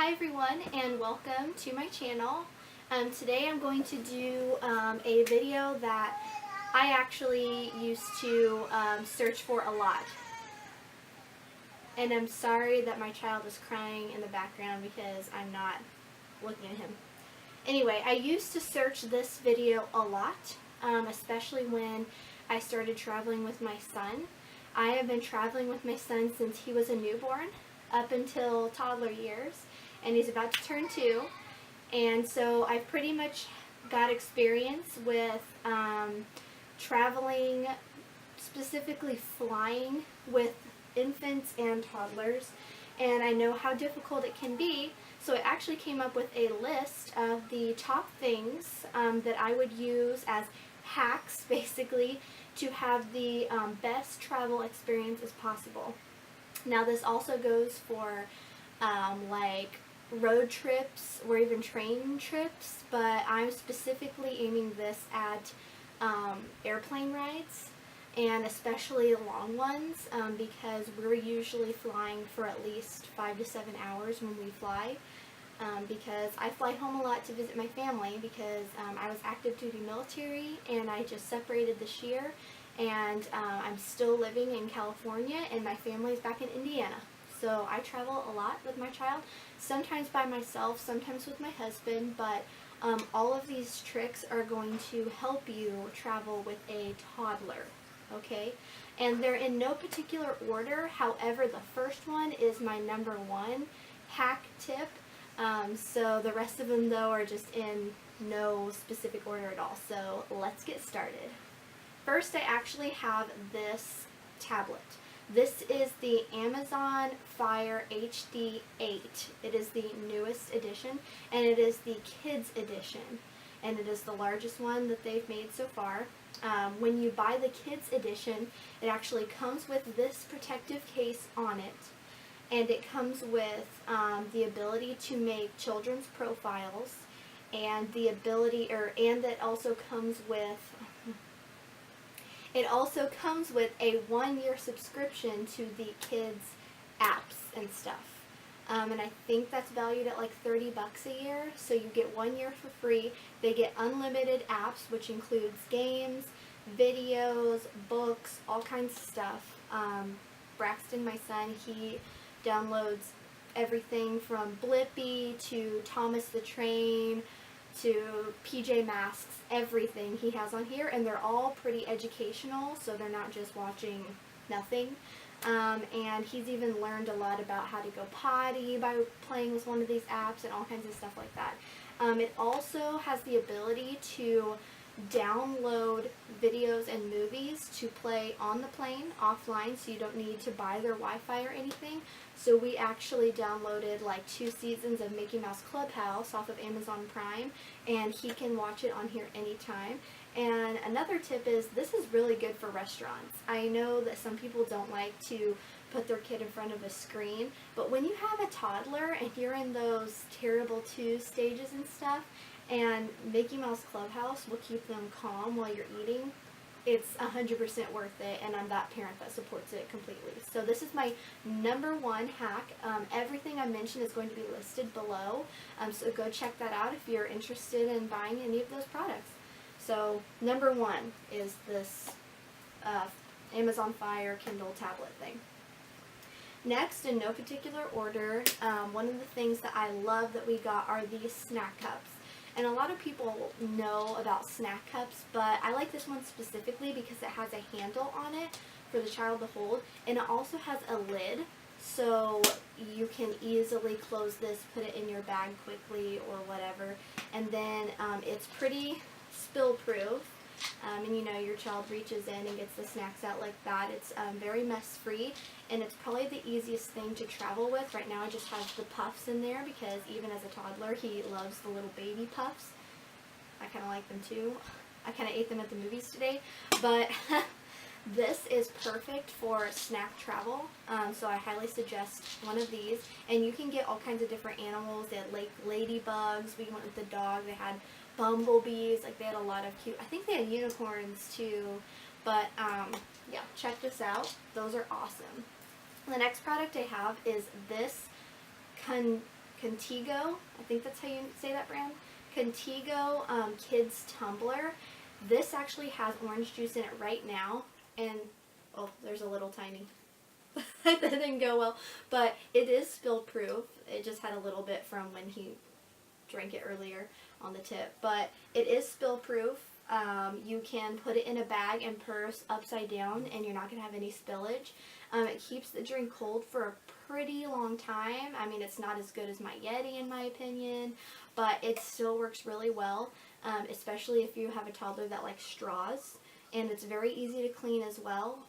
Hi everyone, and welcome to my channel. Today I'm going to do a video that I actually used to search for a lot. And I'm sorry that my child is crying in the background because I'm not looking at him. Anyway, I used to search this video a lot, especially when I started traveling with my son. I have been traveling with my son since he was a newborn up until toddler years, and he's about to turn 2. And so I've pretty much got experience with traveling, specifically flying with infants and toddlers, and I know how difficult it can be. So I actually came up with a list of the top things that I would use as hacks, basically, to have the best travel experience as possible. Now this also goes for like road trips or even train trips, but I'm specifically aiming this at airplane rides, and especially long ones, because we're usually flying for at least 5 to 7 hours when we fly, because I fly home a lot to visit my family because I was active duty military and I just separated this year, and I'm still living in California and my family's back in Indiana. So I travel a lot with my child, sometimes by myself, sometimes with my husband, but all of these tricks are going to help you travel with a toddler, okay? And they're in no particular order. However, the first one is my number 1 hack tip. So the rest of them, though, are just in no specific order at all. So let's get started. First, I actually have this tablet. This is the Amazon Fire HD 8. It is the newest edition, and it is the kids edition, and it is the largest one that they've made so far. When you buy the kids edition, it actually comes with this protective case on it, and it comes with the ability to make children's profiles, and the ability, and it also comes with a 1-year subscription to the kids' apps and stuff. And I think that's valued at like $30 a year. So you get 1 year for free. They get unlimited apps, which includes games, videos, books, all kinds of stuff. Braxton, my son, he downloads everything from Blippi to Thomas the Train to PJ Masks, everything he has on here, and they're all pretty educational, so they're not just watching nothing. And he's even learned a lot about how to go potty by playing with one of these apps and all kinds of stuff like that. It also has the ability to download videos and movies to play on the plane offline, so you don't need to buy their Wi-Fi or anything. So we actually downloaded like 2 seasons of Mickey Mouse Clubhouse off of Amazon Prime, and he can watch it on here anytime. And another tip is, this is really good for restaurants. I know that some people don't like to put their kid in front of a screen, but when you have a toddler and you're in those terrible 2 stages and stuff, and Mickey Mouse Clubhouse will keep them calm while you're eating, it's 100% worth it, and I'm that parent that supports it completely. So this is my number 1 hack. Everything I mentioned is going to be listed below, so go check that out if you're interested in buying any of those products. So number 1 is this Amazon Fire Kindle tablet thing. Next, in no particular order, one of the things that I love that we got are these snack cups. And a lot of people know about snack cups, but I like this one specifically because it has a handle on it for the child to hold, and it also has a lid, so you can easily close this, put it in your bag quickly or whatever, and then it's pretty spill proof. And you know, your child reaches in and gets the snacks out like that. It's very mess free, and it's probably the easiest thing to travel with. Right now I just have the puffs in there because even as a toddler he loves the little baby puffs. I kind of like them too. I kind of ate them at the movies today, but this is perfect for snack travel, so I highly suggest one of these. And you can get all kinds of different animals. They had like ladybugs, we went with the dog, they had bumblebees, like they had a lot of cute, I think they had unicorns too, but yeah, check this out. Those are awesome. The next product I have is this Contigo, I think that's how you say that brand. Contigo Kids Tumbler. This actually has orange juice in it right now, and oh, there's a little tiny. That didn't go well, but it is spill proof. It just had a little bit from when he drank it earlier on the tip, but it is spill proof. You can put it in a bag and purse upside down, and you're not going to have any spillage. It keeps the drink cold for a pretty long time. I mean, it's not as good as my Yeti in my opinion, but it still works really well, especially if you have a toddler that likes straws. And it's very easy to clean as well.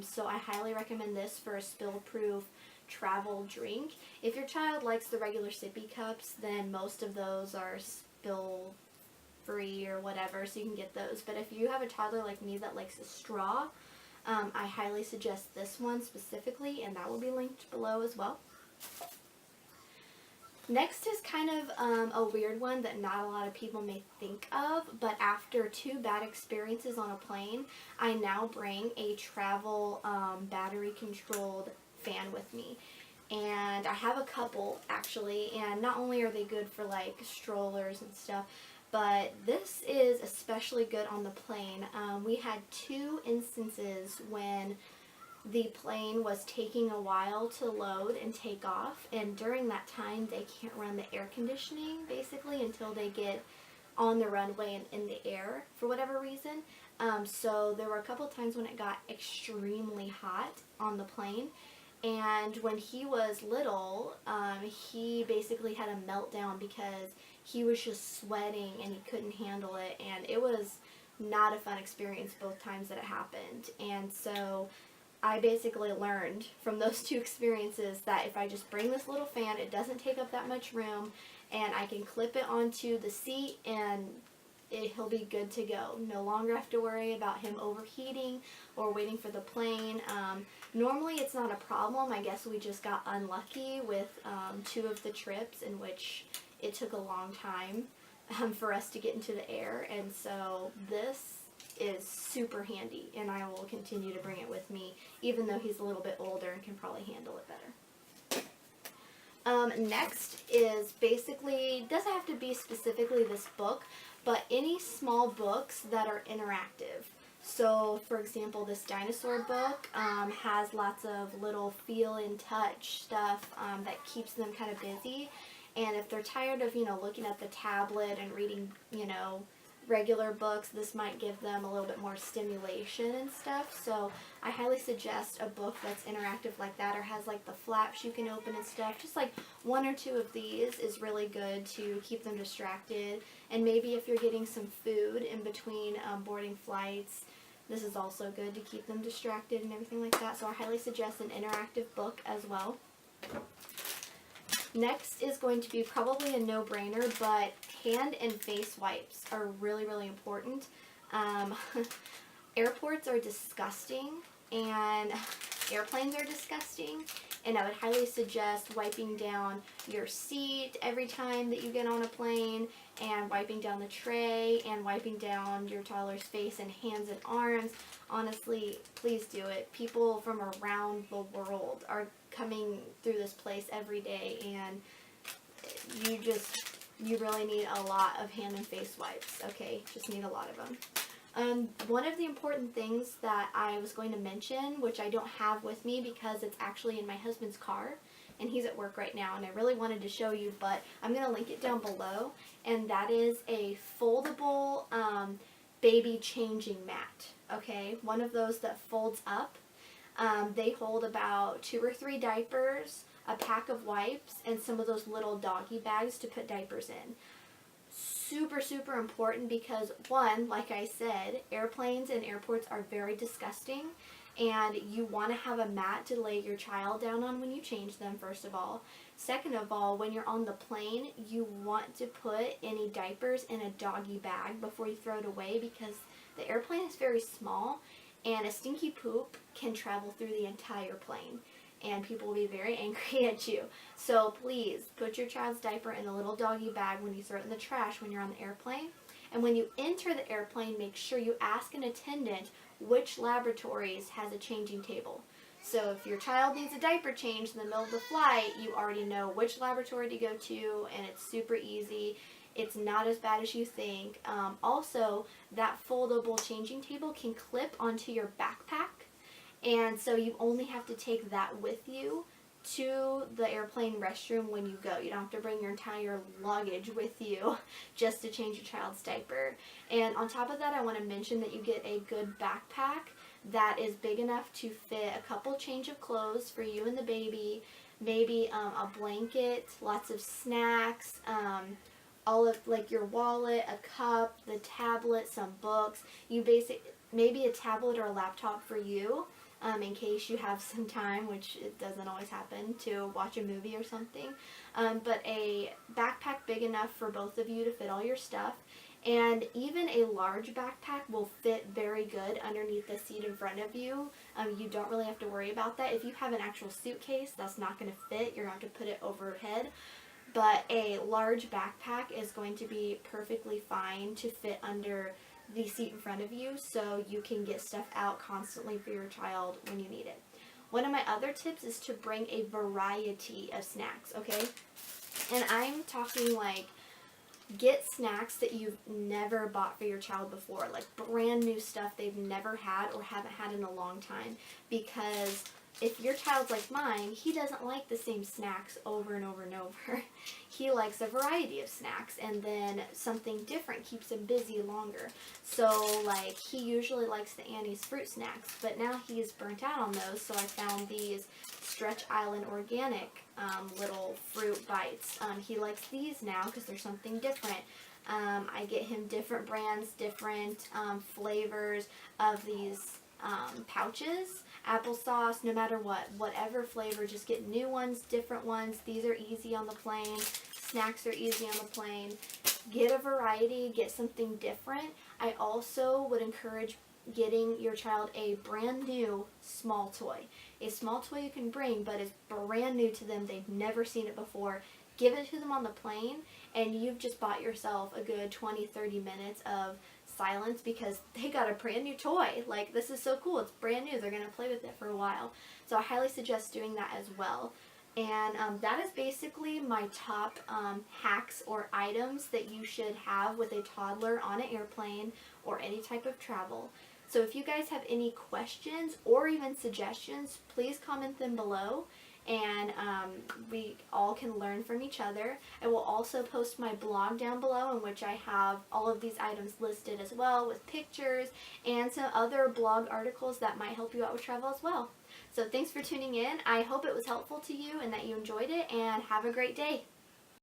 So I highly recommend this for a spill-proof travel drink. If your child likes the regular sippy cups, then most of those are spill-free or whatever, so you can get those. But if you have a toddler like me that likes a straw, I highly suggest this one specifically, and that will be linked below as well. Next is kind of a weird one that not a lot of people may think of, but after 2 bad experiences on a plane, I now bring a travel battery-controlled fan with me. And I have a couple, actually, and not only are they good for, like, strollers and stuff, but this is especially good on the plane. We had 2 instances when the plane was taking a while to load and take off, and during that time they can't run the air conditioning basically until they get on the runway and in the air for whatever reason. So there were a couple times when it got extremely hot on the plane, and when he was little, he basically had a meltdown because he was just sweating and he couldn't handle it, and it was not a fun experience both times that it happened. And so I basically learned from those 2 experiences that if I just bring this little fan, it doesn't take up that much room, and I can clip it onto the seat and he'll be good to go. No longer have to worry about him overheating or waiting for the plane. Normally it's not a problem. I guess we just got unlucky with 2 of the trips in which it took a long time for us to get into the air, and so this is super handy, and I will continue to bring it with me even though he's a little bit older and can probably handle it better. Next is basically, doesn't have to be specifically this book, but any small books that are interactive. So for example, this dinosaur book has lots of little feel and touch stuff that keeps them kind of busy, and if they're tired of looking at the tablet and reading regular books, this might give them a little bit more stimulation and stuff. So I highly suggest a book that's interactive like that, or has like the flaps you can open and stuff. Just like 1 or 2 of these is really good to keep them distracted. And maybe if you're getting some food in between boarding flights, this is also good to keep them distracted and everything like that. So I highly suggest an interactive book as well. Next is going to be probably a no-brainer, but hand and face wipes are really, really important. Airports are disgusting, and airplanes are disgusting, and I would highly suggest wiping down your seat every time that you get on a plane, and wiping down the tray, and wiping down your toddler's face and hands and arms. Honestly, please do it. People from around the world are coming through this place every day, and you really need a lot of hand and face wipes, okay? Just need a lot of them. One of the important things that I was going to mention, which I don't have with me because it's actually in my husband's car, and he's at work right now, and I really wanted to show you, but I'm going to link it down below, and that is a foldable baby changing mat, okay? One of those that folds up. They hold about 2 or 3 diapers, a pack of wipes, and some of those little doggy bags to put diapers in. Super, super important because, one, like I said, airplanes and airports are very disgusting, and you want to have a mat to lay your child down on when you change them, first of all. Second of all, when you're on the plane, you want to put any diapers in a doggy bag before you throw it away, because the airplane is very small, and a stinky poop can travel through the entire plane, and people will be very angry at you. So please, put your child's diaper in a little doggy bag when you throw it in the trash when you're on the airplane. And when you enter the airplane, make sure you ask an attendant which laboratories has a changing table. So if your child needs a diaper change in the middle of the flight, you already know which laboratory to go to, and it's super easy. It's not as bad as you think. Also, that foldable changing table can clip onto your backpack, and so you only have to take that with you to the airplane restroom when you go. You don't have to bring your entire luggage with you just to change your child's diaper. And on top of that, I want to mention that you get a good backpack that is big enough to fit a couple change of clothes for you and the baby, maybe a blanket, lots of snacks, all of like your wallet, a cup, the tablet, some books. Maybe a tablet or a laptop for you, in case you have some time, which it doesn't always happen, to watch a movie or something. But a backpack big enough for both of you to fit all your stuff. And even a large backpack will fit very good underneath the seat in front of you. You don't really have to worry about that. If you have an actual suitcase, that's not going to fit. You're going to have to put it overhead. But a large backpack is going to be perfectly fine to fit under the seat in front of you, so you can get stuff out constantly for your child when you need it. One of my other tips is to bring a variety of snacks, okay? And I'm talking like, get snacks that you've never bought for your child before, like brand new stuff they've never had or haven't had in a long time. Because if your child's like mine, he doesn't like the same snacks over and over and over. He likes a variety of snacks, and then something different keeps him busy longer. So like, he usually likes the Annie's fruit snacks, but now he's burnt out on those, so I found these Stretch Island organic little fruit bites. He likes these now because they're something different. I get him different brands, different flavors of these pouches. Applesauce, no matter what, whatever flavor, just get new ones, different ones. These are easy on the plane. Snacks are easy on the plane. Get a variety, get something different. I also would encourage getting your child a brand new small toy. A small toy you can bring, but it's brand new to them. They've never seen it before. Give it to them on the plane, and you've just bought yourself a good 20-30 minutes of silence because they got a brand new toy. Like, this is so cool. It's brand new. They're going to play with it for a while. So I highly suggest doing that as well. And that is basically my top hacks or items that you should have with a toddler on an airplane or any type of travel. So if you guys have any questions or even suggestions, please comment them below, and we all can learn from each other. I will also post my blog down below, in which I have all of these items listed as well, with pictures and some other blog articles that might help you out with travel as well. So thanks for tuning in. I hope it was helpful to you and that you enjoyed it, and have a great day.